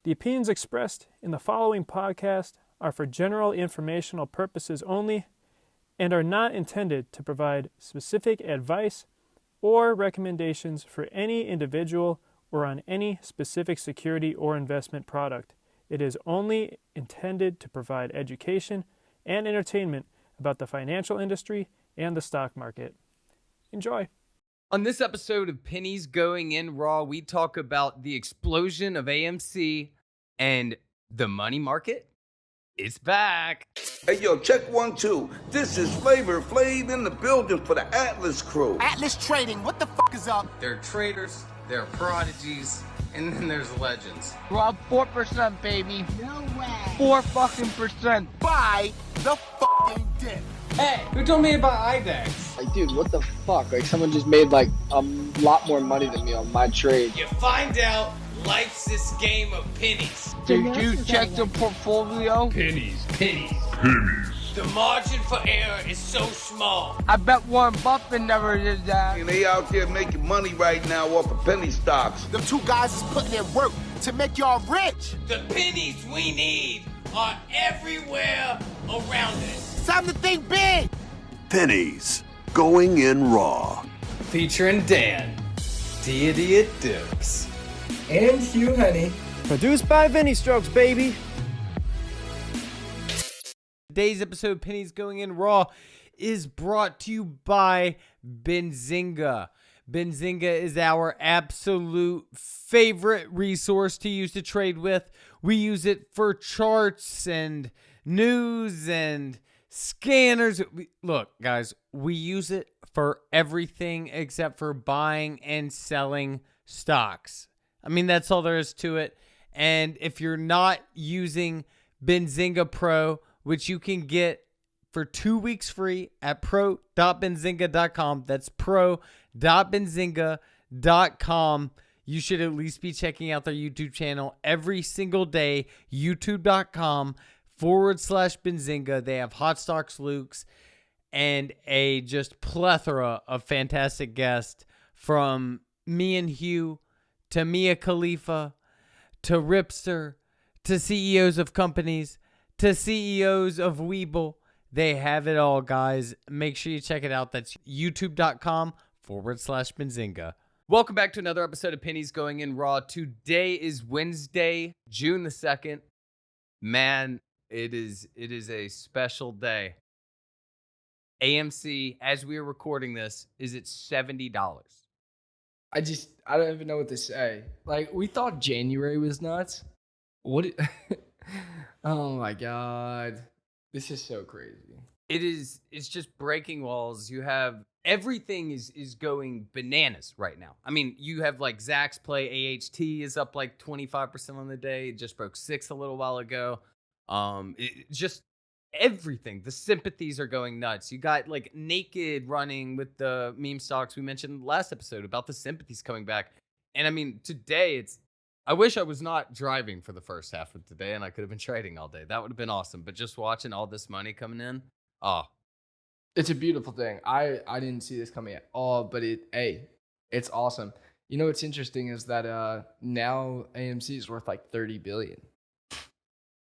The opinions expressed in the following podcast are for general informational purposes only and are not intended to provide specific advice or recommendations for any individual or on any specific security or investment product. It is only intended to provide education and entertainment about the financial industry and the stock market. Enjoy. On this episode of Pennies Going In Raw, we talk about the explosion of AMC and the money market. It's back. Hey, yo, check 1, 2. This is Flavor Flav in the building for the Atlas crew. Atlas Trading, what the fuck is up? There are traders, there are prodigies, and then there's legends. We're up 4%, baby. No way. 4 fucking percent. Buy the fucking dip. Hey, who told me about IDEX? Like, dude, what the fuck? Like, someone just made, like, a lot more money than me on my trade. You find out life's this game of pennies. Did you check the portfolio? Pennies. The margin for error is so small. I bet Warren Buffett never did that. And they out there making money right now off of penny stocks. Them two guys is putting in work to make y'all rich. The pennies we need are everywhere around us. Time to think big. Pennies Going In Raw. Featuring Dan, Dia Dukes. And Hugh Honey. Produced by Vinny Strokes, baby. Today's episode of Pennies Going In Raw is brought to you by Benzinga. Benzinga is our absolute favorite resource to use to trade with. We use it for charts and news and scanners. Look, guys, we use it for everything except for buying and selling stocks. I mean, that's all there is to it. And if you're not using Benzinga Pro, which you can get for 2 weeks free at pro.benzinga.com, that's pro.benzinga.com. You should at least be checking out their YouTube channel every single day, youtube.com/Benzinga. They have Hot Stocks Lukes and a just plethora of fantastic guests, from me and Hugh to Mia Khalifa to Ripster to CEOs of companies to CEOs of Weeble. They have it all, guys. Make sure you check it out. That's youtube.com/Benzinga. Welcome back to another episode of Pennies Going In Raw. Today is Wednesday, June the 2nd. Man, it is a special day. AMC, as we are recording this, is at $70. I don't even know what to say. Like, we thought January was nuts. Oh my God. This is so crazy. It's just breaking walls. You have everything is going bananas right now. I mean, you have like Zach's play AHT is up like 25% on the day. It just broke 6 a little while ago. Just everything. The sympathies are going nuts. You got like Naked running with the meme stocks we mentioned last episode about the sympathies coming back. And I mean, today I wish I was not driving for the first half of today and I could have been trading all day. That would have been awesome. But just watching all this money coming in, It's a beautiful thing. I didn't see this coming at all, but it's awesome. You know what's interesting is that now AMC is worth like $30 billion.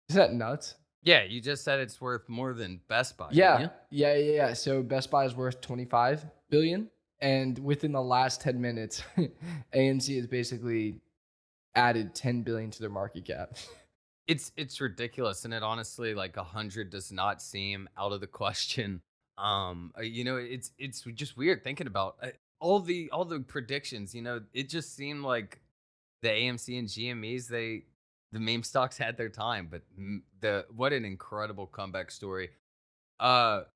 Is that nuts? yeah, you just said it's worth more than Best Buy. Yeah. didn't you? Yeah. So Best Buy is worth $25 billion. And within the last 10 minutes, AMC has basically added $10 billion to their market cap. It's ridiculous, and it honestly, like 100 does not seem out of the question. It's just weird thinking about all the predictions. You know, it just seemed like the AMC and GMEs, the meme stocks had their time, but what an incredible comeback story. And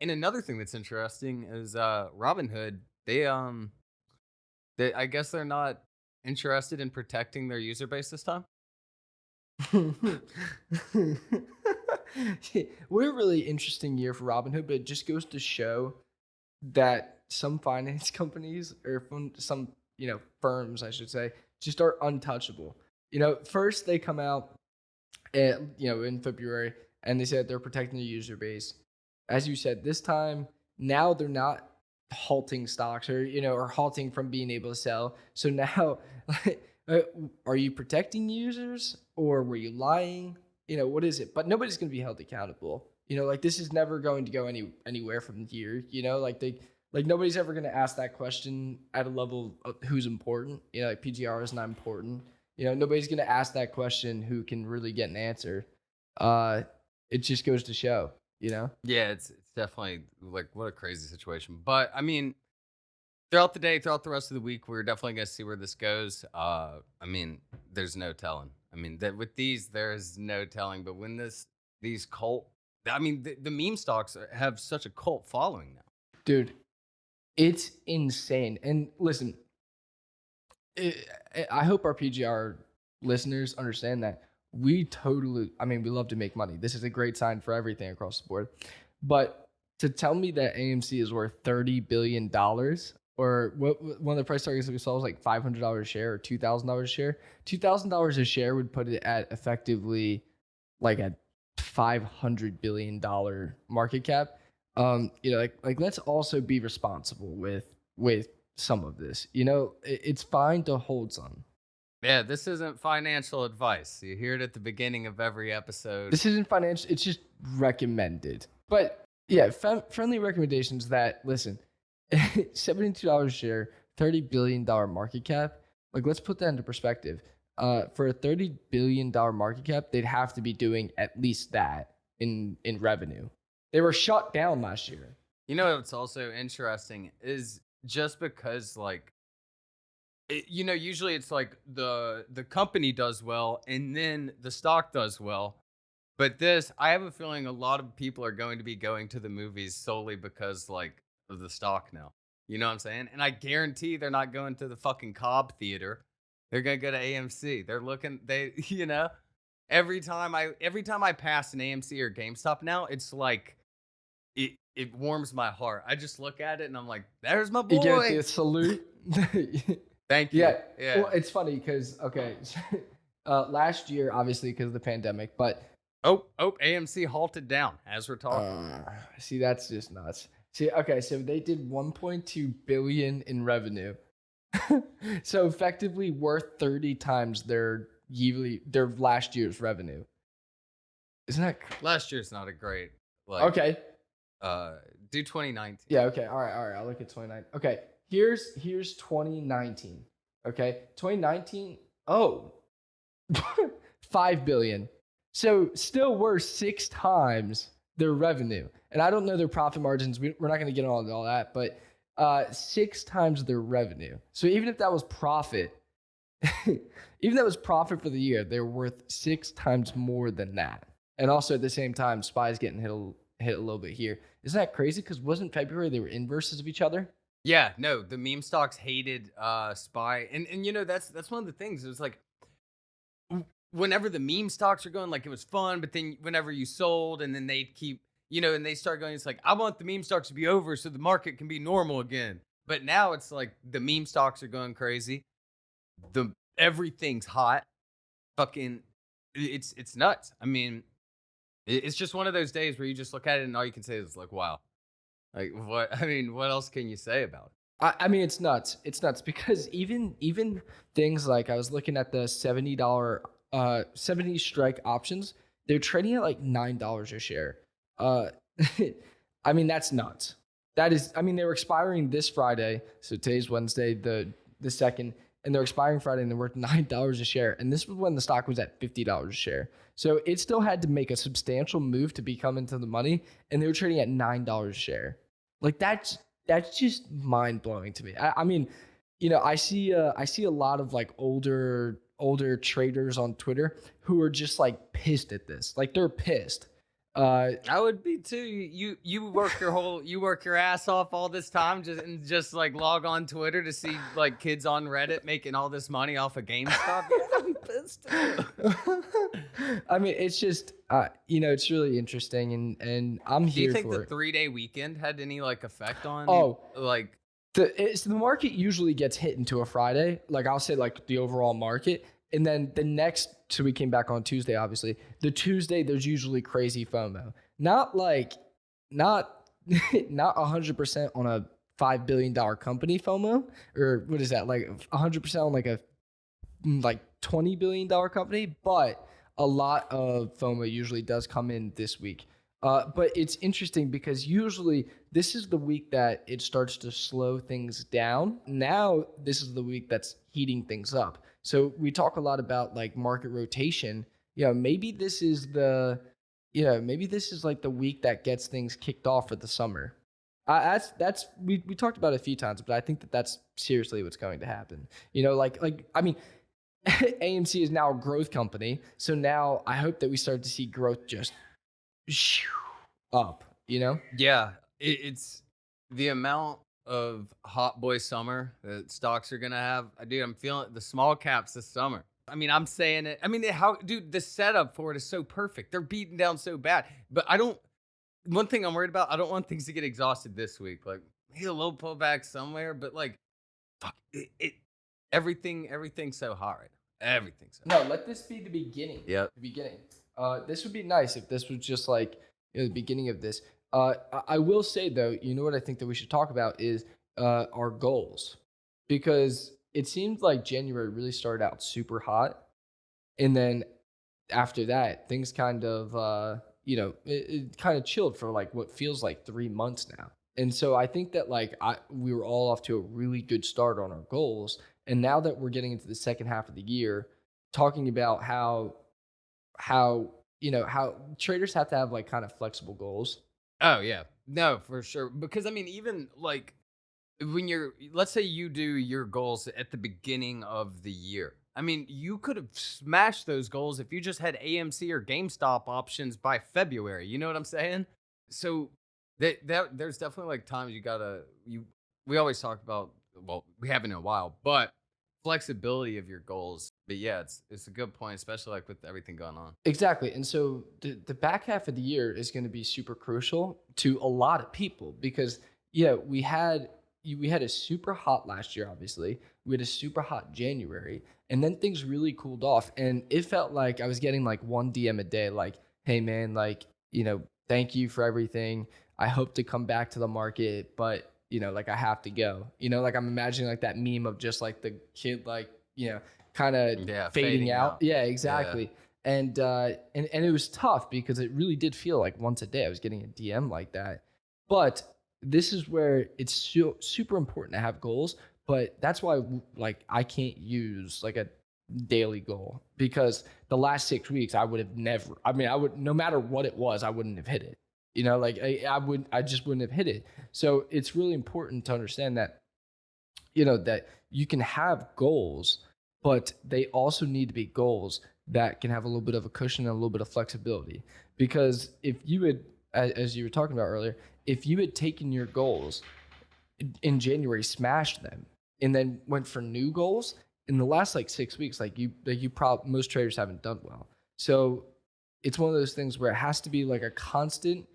another thing that's interesting is Robinhood. They I guess they're not interested in protecting their user base this time. What a really interesting year for Robinhood, but it just goes to show that some finance companies or some firms, I should say, just are untouchable. First they come out in February and they said they're protecting the user base. As you said, this time now they're not halting stocks or halting from being able to sell. So now Are you protecting users or were you lying? What is it? But nobody's going to be held accountable. Like this is never going to go anywhere from here. Like nobody's ever going to ask that question at a level of who's important. Like PGR is not important. Nobody's going to ask that question who can really get an answer. It just goes to show, Yeah, it's definitely like what a crazy situation. But I mean, throughout the day, throughout the rest of the week, we're definitely going to see where this goes. I mean, there's no telling. I mean, with these, there's no telling. But when these cult, I mean, the meme stocks have such a cult following now. Dude, it's insane. And listen, I hope our PGR listeners understand that we love to make money. This is a great sign for everything across the board. But to tell me that AMC is worth $30 billion, or one of the price targets that we saw was like $500 a share or $2,000 a share. $2,000 a share would put it at effectively like a $500 billion market cap. Like let's also be responsible with some of this. It's fine to hold some. Yeah, this isn't financial advice. You hear it at the beginning of every episode. This isn't financial. It's just recommended. But yeah, friendly recommendations that, listen, $72 a share, $30 billion market cap. Like, let's put that into perspective. For a $30 billion market cap, they'd have to be doing at least that in revenue. They were shut down last year. What's also interesting is just because, like, usually it's like the company does well and then the stock does well. But I have a feeling a lot of people are going to be going to the movies solely because, like, of the stock now. You know what I'm saying? And I guarantee they're not going to the fucking Cobb Theater. They're going to go to AMC. Every time I pass an AMC or GameStop now, it's like, it warms my heart. I just look at it and I'm like, there's my boy. You get the salute. Thank you. Yeah. Well, it's funny because, last year, obviously, because of the pandemic, but. Oh, AMC halted down as we're talking. See, that's just nuts. See, okay, so they did $1.2 billion in revenue. So effectively worth 30 times their last year's revenue. Isn't that last year's not a great okay. Do 2019. Yeah, okay. All right. I'll look at 2019. Okay. Here's 2019. Okay. 2019. Oh. $5 billion. So still worth 6 times their revenue. And I don't know their profit margins. We're not going to get on all that, but 6 times their revenue. So even if that was profit, for the year, they're worth 6 times more than that. And also at the same time, SPY's getting hit a little bit here. Isn't that crazy? Because wasn't February they were inverses of each other? Yeah, no, the meme stocks hated SPY. And that's one of the things. It was like, whenever the meme stocks are going, like, it was fun, but then whenever you sold and then they keep, and they start going, it's like, I want the meme stocks to be over so the market can be normal again. But now it's like the meme stocks are going crazy. Everything's hot. Fucking, it's nuts. I mean, it's just one of those days where you just look at it and all you can say is like, wow. Like, what else can you say about it? I mean, it's nuts. It's nuts because even things like I was looking at the $70 70 strike options, they're trading at like $9 a share. I mean, that's nuts. They were expiring this Friday. So today's Wednesday, the 2nd, and they're expiring Friday and they're worth $9 a share. And this was when the stock was at $50 a share. So it still had to make a substantial move to become into the money. And they were trading at $9 a share. Like that's just mind blowing to me. I mean, I see a lot of like older traders on Twitter who are just like pissed at this. Like they're pissed. I would be too. You work your ass off all this time just like log on Twitter to see like kids on Reddit making all this money off of GameStop. I'd be pissed too. I mean, it's just it's really interesting and I'm here for it. Do you think the 3-day weekend had any like effect on the market usually gets hit into a Friday, like I'll say like the overall market. And then the next, so we came back on Tuesday, obviously. The Tuesday, there's usually crazy FOMO. Not 100% on a $5 billion company FOMO, or what is that? Like 100% on like a like $20 billion company, but a lot of FOMO usually does come in this week. But it's interesting because usually this is the week that it starts to slow things down. Now, this is the week that's heating things up. So we talk a lot about like market rotation. Maybe this is maybe this is like the week that gets things kicked off for the summer. We talked about it a few times, but I think that's seriously what's going to happen. I mean, AMC is now a growth company, so now I hope that we start to see growth just up. Yeah, it's the amount of hot boy summer that stocks are gonna have. Dude, I'm feeling the small caps this summer. I mean, I'm saying it. I mean, the setup for it is so perfect. They're beaten down so bad, but one thing I'm worried about, I don't want things to get exhausted this week. Like, maybe a little pullback somewhere, but like, fuck it. Everything's so hot right now. Everything's so hot. No, let this be the beginning. Yeah. The beginning. This would be nice if this was just like the beginning of this. I will say though, what I think that we should talk about is our goals, because it seems like January really started out super hot, and then after that, things kind of it kind of chilled for like what feels like 3 months now. And so I think that we were all off to a really good start on our goals, and now that we're getting into the second half of the year, talking about how traders have to have like kind of flexible goals. Oh yeah, no, for sure. Because I mean, even like when let's say you do your goals at the beginning of the year. I mean, you could have smashed those goals if you just had AMC or GameStop options by February. You know what I'm saying? So there's definitely like times we always talk about, well, we haven't in a while, but flexibility of your goals. But yeah, it's a good point, especially like with everything going on. Exactly. And so the back half of the year is going to be super crucial to a lot of people because we had a super hot last year, obviously. We had a super hot January, and then things really cooled off. And it felt like I was getting like one DM a day, like, hey man, like, thank you for everything. I hope to come back to the market, but like I have to go. Like I'm imagining like that meme of just like the kid, like, kind of fading out. Yeah, exactly. Yeah. And it was tough because it really did feel like once a day I was getting a DM like that. But this is where it's super important to have goals. But that's why like I can't use like a daily goal, because the last 6 weeks I would have never. I mean, I would, no matter what it was, I wouldn't have hit it. I just wouldn't have hit it. So it's really important to understand that, that you can have goals, but they also need to be goals that can have a little bit of a cushion and a little bit of flexibility. Because if you had, as you were talking about earlier, if you had taken your goals in January, smashed them, and then went for new goals in the last like 6 weeks, most traders haven't done well. So it's one of those things where it has to be like a constant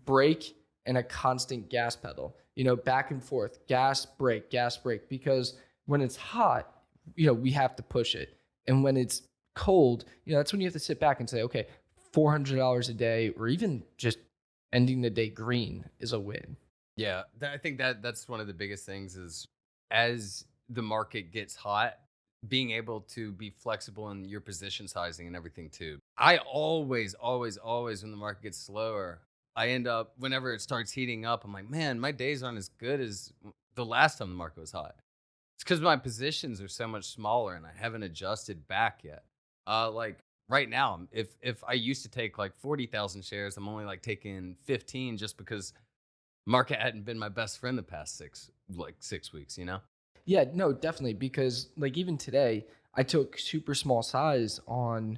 brake and a constant gas pedal, back and forth, gas, brake, because when it's hot, we have to push it. And when it's cold, that's when you have to sit back and say, okay, $400 a day, or even just ending the day green is a win. Yeah, I think that's one of the biggest things is as the market gets hot, being able to be flexible in your position sizing and everything too. I always, when the market gets slower, I end up, whenever it starts heating up, I'm like, man, my days aren't as good as the last time the market was hot. It's because my positions are so much smaller and I haven't adjusted back yet. Like right now, if I used to take like 40,000 shares, I'm only like taking 15 just because market hadn't been my best friend the past 6 weeks, Yeah, no, definitely. Because like even today, I took super small size on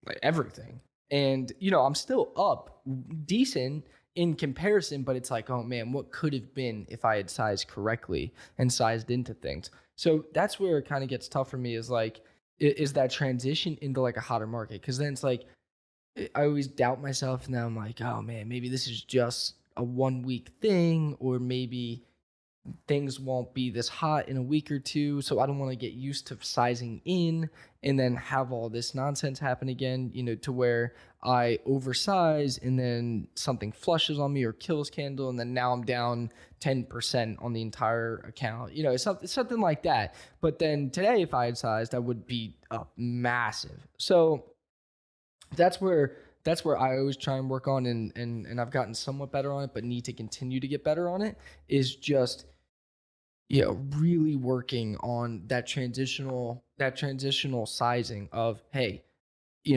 like everything. And, I'm still up decent in comparison, but it's like, oh man, what could have been if I had sized correctly and sized into things? So that's where it kind of gets tough for me, is like, is that transition into like a hotter market. Cause then it's like, I always doubt myself, and then I'm like, oh man, maybe this is just a 1 week thing, or maybe things won't be this hot in a week or two, so I don't want to get used to sizing in and then have all this nonsense happen again, to where I oversize and then something flushes on me or kills candle, and then now I'm down 10% on the entire account. It's something like that. But then today, if I had sized, I would be up massive. So that's where I always try and work on, and I've gotten somewhat better on it, but need to continue to get better on it, is just really working on that transitional sizing of, hey,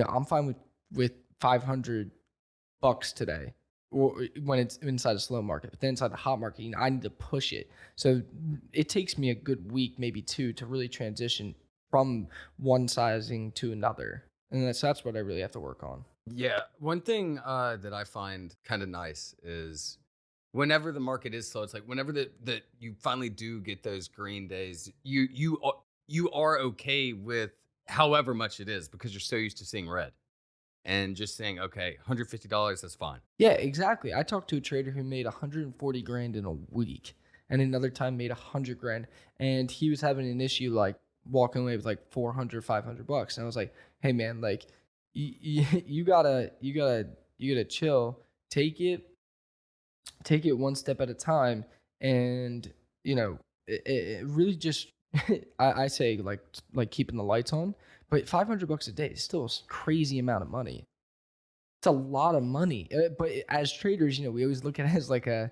I'm fine with $500 today, or when it's inside a slow market, but then inside the hot market, I need to push it. So it takes me a good week, maybe two, to really transition from one sizing to another, and that's what I really have to work on. Yeah, one thing that I find kind of nice is whenever the market is slow, it's like whenever that you finally do get those green days, you are okay with however much it is, because you're so used to seeing red and just saying, okay, $150, that's fine. Yeah, exactly. I talked to a trader who made 140 grand in a week, and another time made 100 grand, and he was having an issue like walking away with like $400, $500, and I was like, hey man, like you gotta chill, take it one step at a time, and it really just I say like keeping the lights on, but $500 a day is still a crazy amount of money. It's a lot of money, but as traders, we always look at it as like a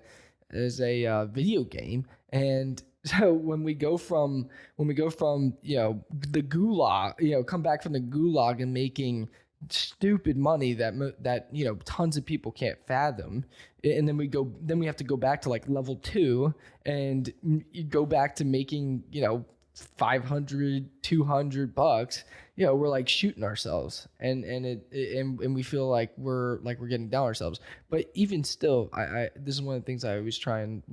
video game. And so when we go from the gulag, come back from the gulag and making stupid money that tons of people can't fathom, and then we have to go back to like level 2 and you go back to making $500, $200, we're like shooting ourselves, and we feel like we're getting down ourselves. But even still, I this is one of the things I always try and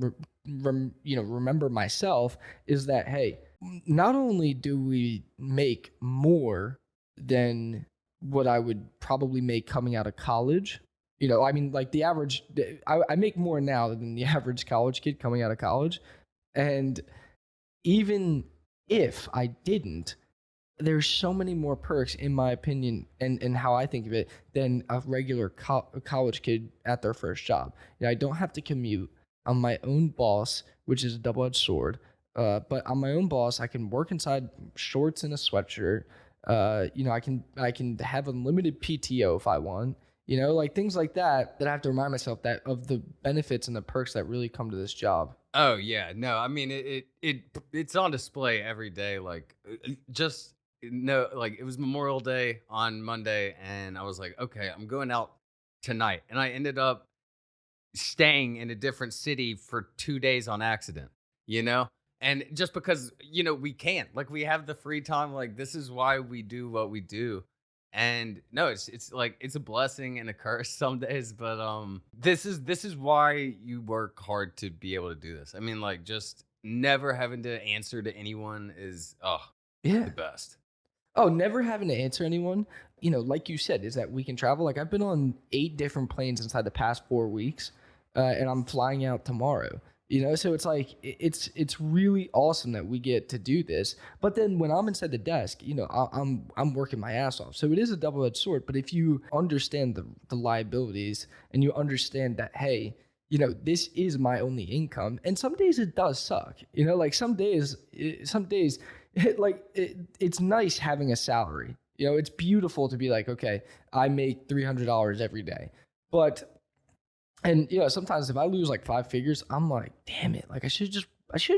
remember myself, is that, hey, not only do we make more than what I would probably make coming out of college, I mean, like the average, I make more now than the average college kid coming out of college, and even if I didn't, there's so many more perks, in my opinion, and how I think of it, than a regular college kid at their first job. I don't have to commute. I'm my own boss, which is a double-edged sword. But I'm my own boss. I can work inside shorts and a sweatshirt. I can have unlimited PTO if I want. Like things like that I have to remind myself that of the benefits and the perks that really come to this job. Oh yeah, no, I mean it's on display every day. Like like it was Memorial Day on Monday, and I was like, okay, I'm going out tonight, and I ended up staying in a different city for 2 days on accident. And just because we can't, like, we have the free time. Like, this is why we do what we do. And no, it's like it's a blessing and a curse some days, but this is why you work hard to be able to do this. I mean, like, just never having to answer to anyone is the best. Oh, never having to answer anyone, like you said, is that we can travel. Like, I've been on 8 different planes inside the past 4 weeks, and I'm flying out tomorrow. So it's like, it's really awesome that we get to do this. But then when I'm inside the desk, I'm working my ass off. So it is a double-edged sword. But if you understand the liabilities, and you understand that, hey, this is my only income, and some days it does suck. Like some days, it's nice having a salary. It's beautiful to be like, okay, I make $300 every day, but. And sometimes if I lose like 5 figures, I'm like, damn it! Like I should have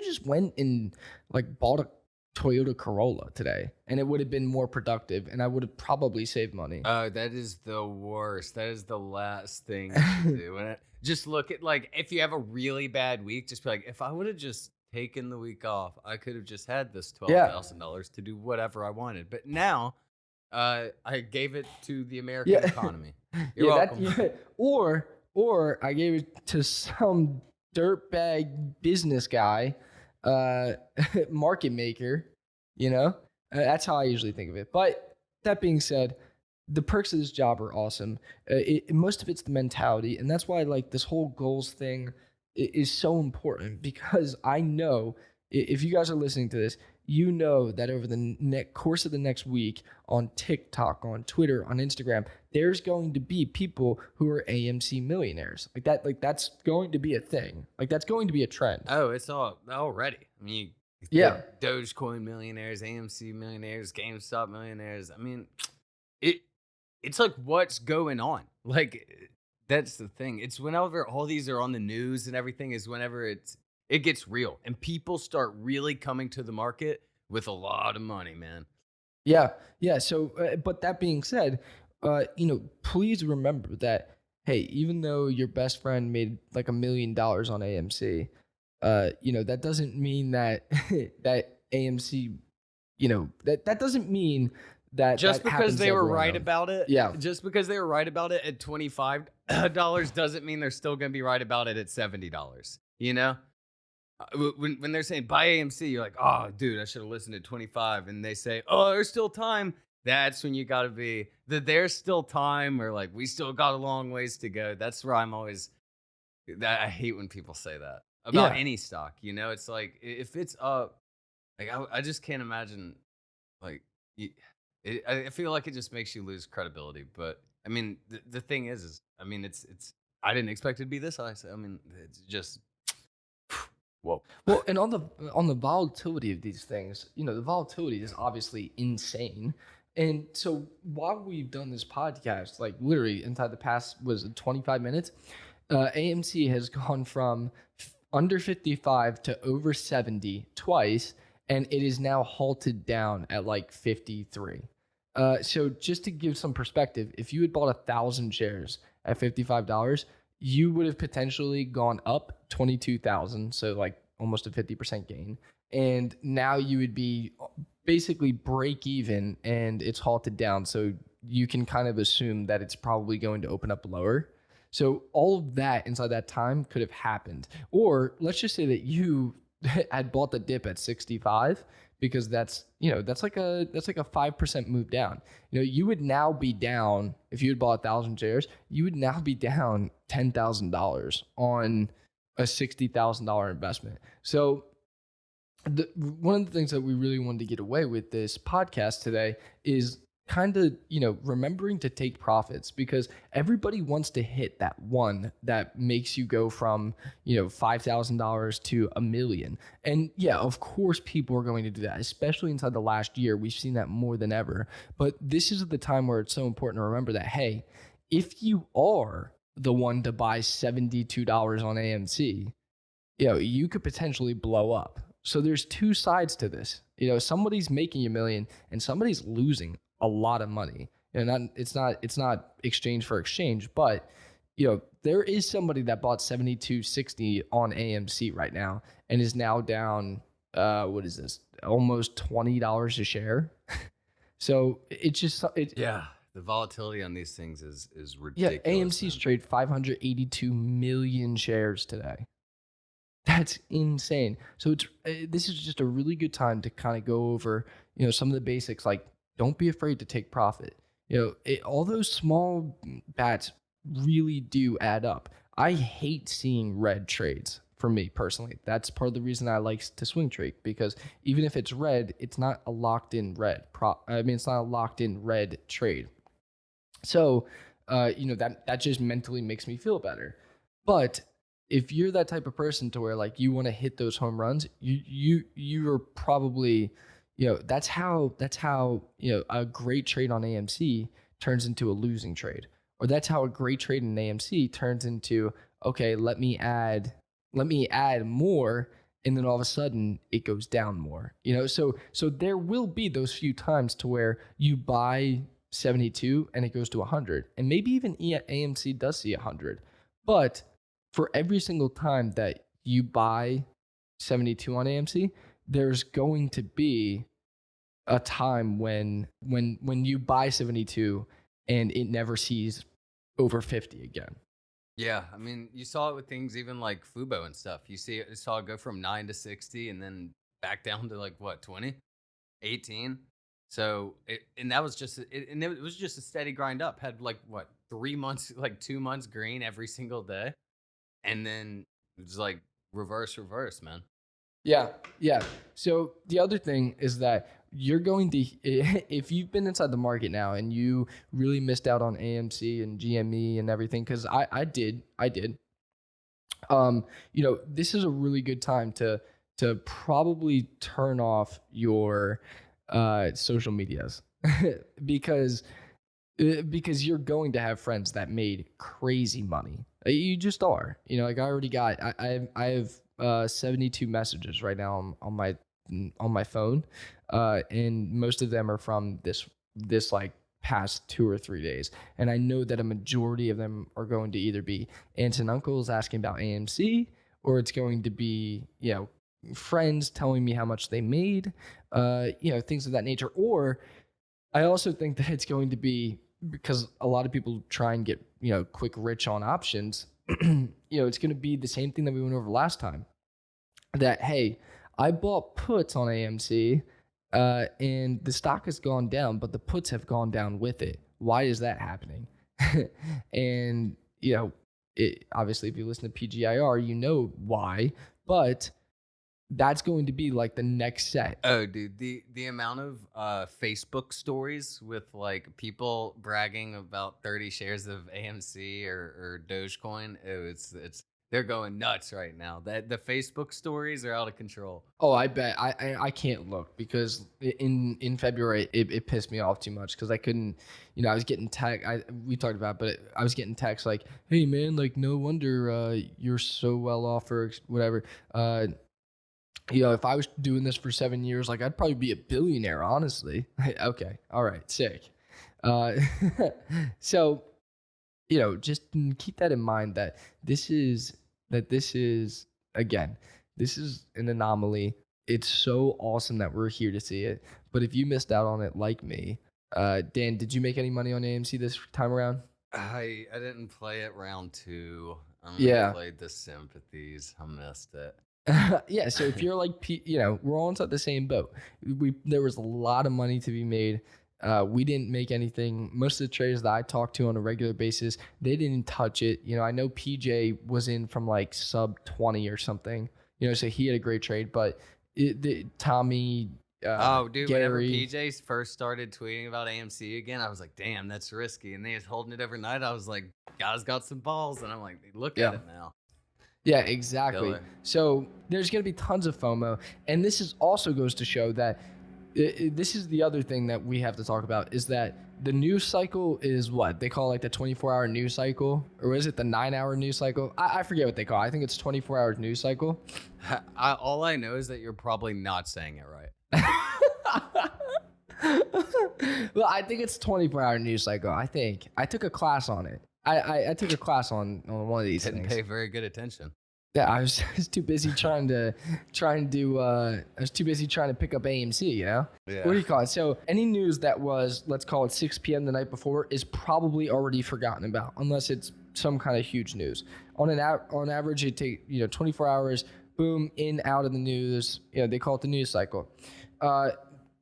just went and like bought a Toyota Corolla today, and it would have been more productive, and I would have probably saved money. Oh, that is the worst. That is the last thing to do. And just look at, like, if you have a really bad week, just be like, if I would have just taken the week off, I could have just had this $12,000 to do whatever I wanted. But now, I gave it to the American economy. You're welcome. Or I gave it to some dirtbag business guy, market maker, That's how I usually think of it. But that being said, the perks of this job are awesome. Most of it's the mentality, and that's why, like, this whole goals thing, is so important because I know if you guys are listening to this, you know that over the course of the next week on TikTok, on Twitter, on Instagram, there's going to be people who are AMC millionaires. Like that's going to be a thing. Like that's going to be a trend. Oh, it's all already. I mean, Yeah. Dogecoin millionaires, AMC millionaires, GameStop millionaires. I mean, it's like what's going on? Like that's the thing. It's whenever all these are on the news and everything is whenever it gets real and people start really coming to the market with a lot of money, man. Yeah. Yeah. So, but that being said, please remember that, hey, even though your best friend made like $1 million on AMC, that doesn't mean that that AMC, that doesn't mean that just that because they were right else. about it. Yeah. Just because they were right about it at $25 doesn't mean they're still going to be right about it at $70. When they're saying buy AMC, you're like, oh, dude, I should have listened at 25. And they say, oh, there's still time. That's when you got to be there's still time, or like we still got a long ways to go. That's where I'm always. I hate when people say that about any stock. It's like if it's up, like I just can't imagine. Like I feel like it just makes you lose credibility. But I mean, the thing is I mean, it's I didn't expect it to be this high. So, I mean, it's just. Whoa. Well, and on the volatility of these things, the volatility is obviously insane. And so while we've done this podcast, like literally inside the past was 25 minutes, AMC has gone from under 55 to over 70 twice, and it is now halted down at like 53. So just to give some perspective, if you had bought 1,000 shares at $55, you would have potentially gone up 22,000, so like almost a 50% gain. And now you would be basically break even, and it's halted down. So you can kind of assume that it's probably going to open up lower. So all of that inside that time could have happened. Or let's just say that you had bought the dip at 65, because that's like a 5% move down. You would now be down, if you had bought 1,000 shares, you would now be down $10,000 on a $60,000 investment. So one of the things that we really wanted to get away with this podcast today is kind of, remembering to take profits, because everybody wants to hit that one that makes you go from, $5,000 to $1 million. And yeah, of course, people are going to do that, especially inside the last year. We've seen that more than ever. But this is the time where it's so important to remember that, hey, if you are the one to buy $72 on AMC, you could potentially blow up. So there's two sides to this. Somebody's making $1 million and somebody's losing a lot of money. It's not exchange for exchange, but there is somebody that bought 72.60 on AMC right now and is now down what is this? Almost $20 a share. So it's just yeah. The volatility on these things is ridiculous. Yeah, AMC's trade 582 million shares today. That's insane. So this is just a really good time to kind of go over, some of the basics. Like, don't be afraid to take profit. All those small bets really do add up. I hate seeing red trades. For me personally, that's part of the reason I like to swing trade, because even if it's red, it's not a locked in red. It's not a locked in red trade. So, that just mentally makes me feel better. But if you're that type of person to where like you want to hit those home runs, you are probably, that's how a great trade on AMC turns into a losing trade, or that's how a great trade in AMC turns into, okay, let me add more, and then all of a sudden it goes down more. So there will be those few times to where you buy 72 and it goes to 100, and maybe even AMC does see 100. But for every single time that you buy 72 on AMC, there's going to be a time when you buy 72 and it never sees over 50 again. Yeah, I mean, you saw it with things even like Fubo and stuff. You saw it go from 9 to 60 and then back down to like what, 20, 18. So that was just it was just a steady grind up. Had like what, 3 months, like 2 months green every single day, and then It's like reverse, man. Yeah, yeah. So the other thing is that you're going to, if you've been inside the market now and you really missed out on AMC and GME and everything, because I did. This is a really good time to probably turn off your social medias because you're going to have friends that made crazy money. You just are. Like I already got. I have 72 messages right now on my phone, and most of them are from this like past 2 or 3 days. And I know that a majority of them are going to either be aunts and uncles asking about AMC, or it's going to be friends telling me how much they made, things of that nature. Or I also think that it's going to be, because a lot of people try and get, quick rich on options, it's going to be the same thing that we went over last time. That, hey, I bought puts on AMC and the stock has gone down, but the puts have gone down with it. Why is that happening? And, obviously, if you listen to PGIR, you know why, but that's going to be like the next set. Oh, dude, the amount of Facebook stories with like people bragging about 30 shares of AMC or Dogecoin, it's they're going nuts right now. That the Facebook stories are out of control. Oh, I bet. I can't look because in February it pissed me off too much because I couldn't. I was getting we talked about it, but I was getting texts like, "Hey man, like no wonder you're so well off or whatever." If I was doing this for 7 years, like I'd probably be a billionaire, honestly. Okay. All right. Sick. So, just keep that in mind that this is again, this is an anomaly. It's so awesome that we're here to see it. But if you missed out on it like me, Dan, did you make any money on AMC this time around? I didn't play it round 2. I played the sympathies. I missed it. Yeah, so if you're like, we're all inside the same boat. There was a lot of money to be made. We didn't make anything. Most of the traders that I talked to on a regular basis, they didn't touch it. I know PJ was in from like sub 20 or something. So he had a great trade. But Tommy, dude, whenever Gary, PJ first started tweeting about AMC again, I was like, damn, that's risky. And they was holding it every night. I was like, guys got some balls. And I'm like, look at it now. Yeah, exactly. So there's going to be tons of FOMO. And this also goes to show that this is the other thing that we have to talk about is that the news cycle is what they call like the 24-hour news cycle, or is it the 9-hour news cycle? I forget what they call it. I think it's 24-hour news cycle. All I know is that you're probably not saying it right. Well, I think it's 24-hour news cycle. I think I took a class on it. I took a class on one of these things. Didn't pay very good attention. Yeah, I was too busy trying to pick up AMC, Yeah. What do you call it? So any news that was, let's call it 6 p.m. the night before, is probably already forgotten about, unless it's some kind of huge news. On average, it take 24 hours, boom, in, out of the news. They call it the news cycle.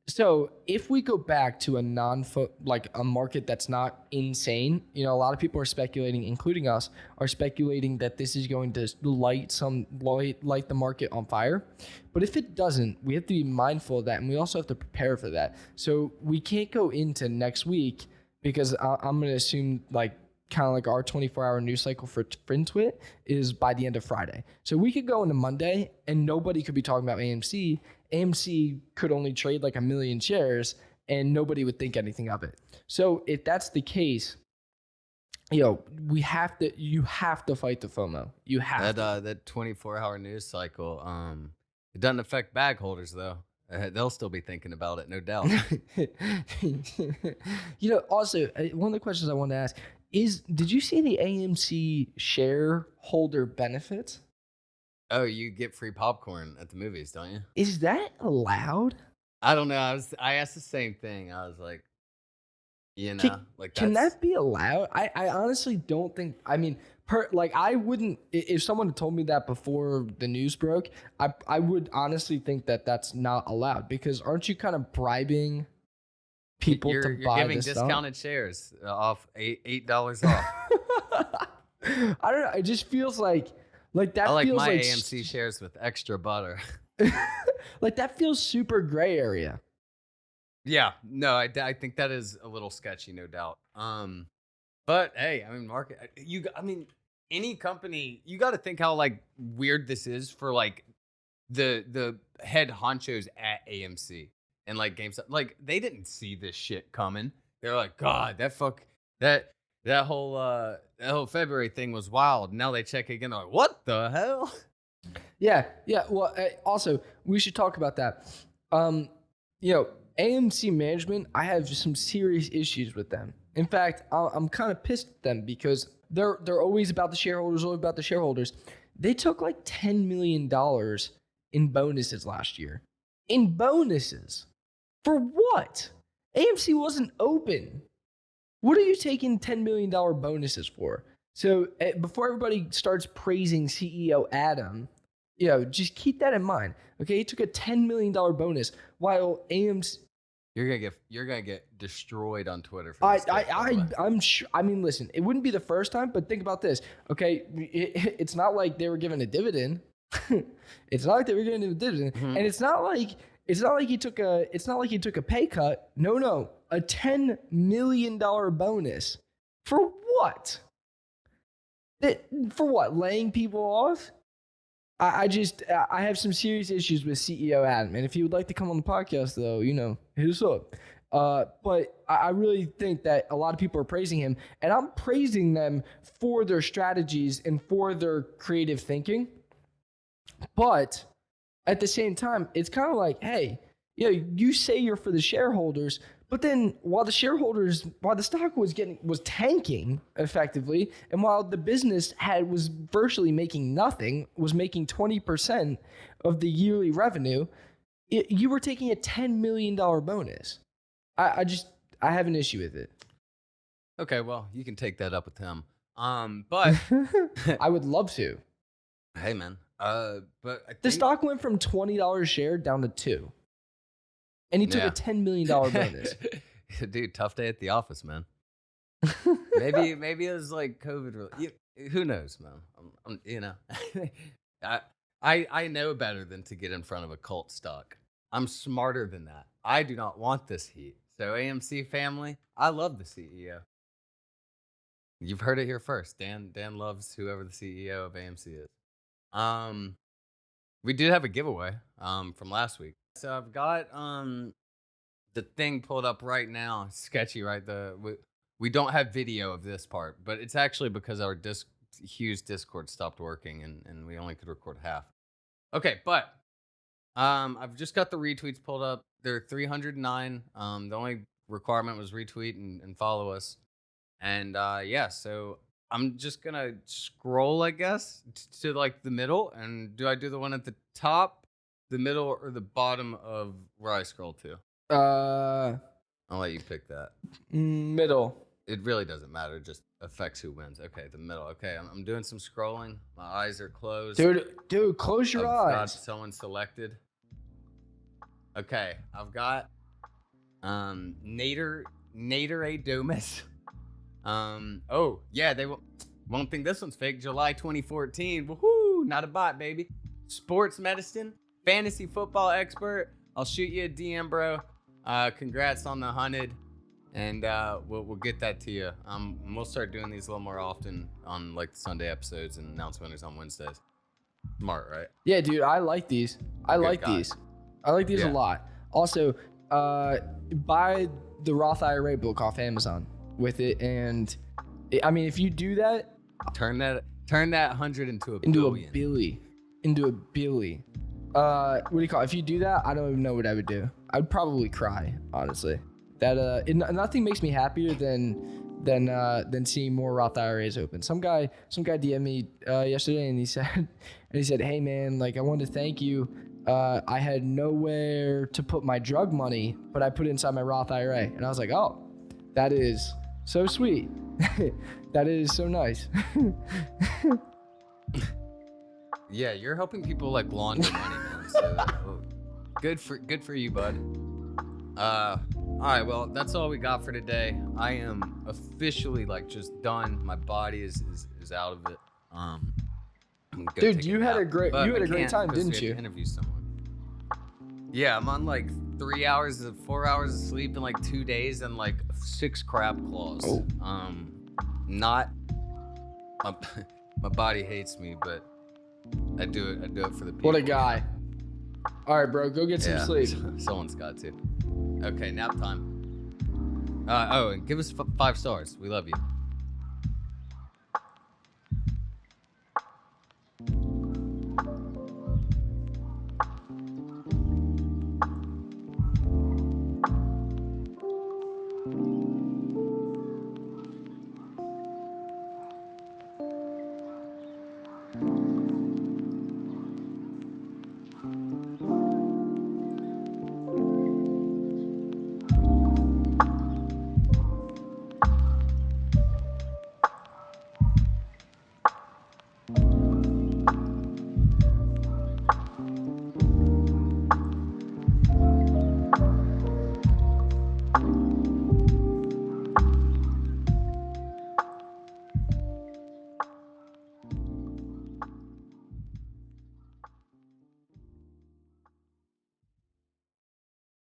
So if we go back to a a market that's not insane, a lot of people are speculating, including us, are speculating that this is going to light the market on fire. But if it doesn't, we have to be mindful of that, and we also have to prepare for that. So we can't go into next week because I'm going to assume kind of like our 24-hour news cycle for FinTwit is by the end of Friday. So we could go into Monday and nobody could be talking about AMC. AMC could only trade like 1 million shares and nobody would think anything of it. So if that's the case, you have to fight the FOMO. You have that 24-hour news cycle. It doesn't affect bag holders though. They'll still be thinking about it, no doubt. Also, one of the questions I wanted to ask is, did you see the AMC shareholder benefits? Oh, you get free popcorn at the movies, don't you? Is that allowed? I don't know. I asked the same thing. I was like, can that be allowed? I honestly don't think. I mean, I wouldn't. If someone had told me that before the news broke, I would honestly think that that's not allowed, because aren't you kind of bribing people to buy this stuff? You're giving discounted shares off $8 off. I don't know. It just feels like Like that I like feels my like AMC shares with extra butter. like that feels super gray area. Yeah, no, I think that is a little sketchy, no doubt. But hey, I mean, any company, you got to think how like weird this is for like the head honchos at AMC and like GameStop. Like they didn't see this shit coming. They're like, God, that whole February thing was wild. Now they check again. They're like, what the hell? Yeah. Well, also we should talk about that. AMC management, I have some serious issues with them. In fact, I'm kind of pissed at them because they're always about the shareholders, always about the shareholders. They took like $10 million in bonuses last year. In bonuses. For what? AMC wasn't open. What are you taking $10 million bonuses for? So before everybody starts praising CEO Adam, just keep that in mind. Okay, he took a $10 million bonus while AMC. You're gonna get destroyed on Twitter. For this I'm sure. I mean, listen, it wouldn't be the first time, but think about this. Okay, it's not like they were given a dividend. It's not like they were given a dividend, and it's not like he took a pay cut. No, a $10 million bonus for what? For what? Laying people off? I have some serious issues with CEO Adam, and if he would like to come on the podcast, though, hit us up. But I really think that a lot of people are praising him, and I'm praising them for their strategies and for their creative thinking. But at the same time, it's kind of like, hey, you say you're for the shareholders, but then while the stock was tanking effectively, and while the business was virtually making nothing, was making 20% of the yearly revenue, you were taking a $10 million bonus. I have an issue with it. Okay, well, you can take that up with him. But I would love to. Hey, man. But I think the stock went from $20 a share down to $2. And he took a $10 million bonus. Dude, tough day at the office, man. Maybe it was like COVID. Who knows, man? I know better than to get in front of a cult stock. I'm smarter than that. I do not want this heat. So AMC family, I love the CEO. You've heard it here first. Dan loves whoever the CEO of AMC is. We did have a giveaway from last week. So I've got the thing pulled up right now. It's sketchy, right? We don't have video of this part, but it's actually because our Hugh's Discord stopped working and we only could record half. Okay, but I've just got the retweets pulled up. There are 309. The only requirement was retweet and follow us. And so I'm just gonna scroll, I guess, to like the middle. And do I do the one at the top, the middle, or the bottom of where I scroll to? I'll let you pick that. Middle. It really doesn't matter. It just affects who wins. Okay, the middle. Okay, I'm doing some scrolling. My eyes are closed. Dude, close your eyes. Got someone selected. Okay, I've got Nader A. Domus. Oh yeah, they won't think this one's fake. July 2014. Woohoo! Not a bot, baby. Sports medicine, fantasy football expert. I'll shoot you a DM, bro. Congrats on the 100, and we'll get that to you. We'll start doing these a little more often on like the Sunday episodes and announce winners on Wednesdays. Smart, right? Yeah, dude, I like these. I like these a lot. Also, buy the Roth IRA book off Amazon with it, and I mean, if you do that, turn that 100 into a billion. Into a billy. What do you call it? If you do that, I don't even know what I would do. I'd probably cry, honestly. That nothing makes me happier than seeing more Roth IRAs open. Some guy DM'd me yesterday, and he said, hey man, like I wanted to thank you. I had nowhere to put my drug money, but I put it inside my Roth IRA, and I was like, oh, that is so sweet. That is so nice. Yeah, you're helping people like launder money, man. So good for you, bud. All right, well, that's all we got for today. I am officially like just done. My body is out of it. I'm gonna go Dude, take you had nap, a great but you had I a great can't time, 'cause we didn't have to you? interview someone. Yeah, I'm on like 4 hours of sleep in like 2 days and like 6 crab claws. Oh. Not my body hates me, but I do it for the people. What a guy. All right, bro, go get some Yeah, sleep. someone's got to. Okay, nap time. Oh, and give us 5 stars. We love you.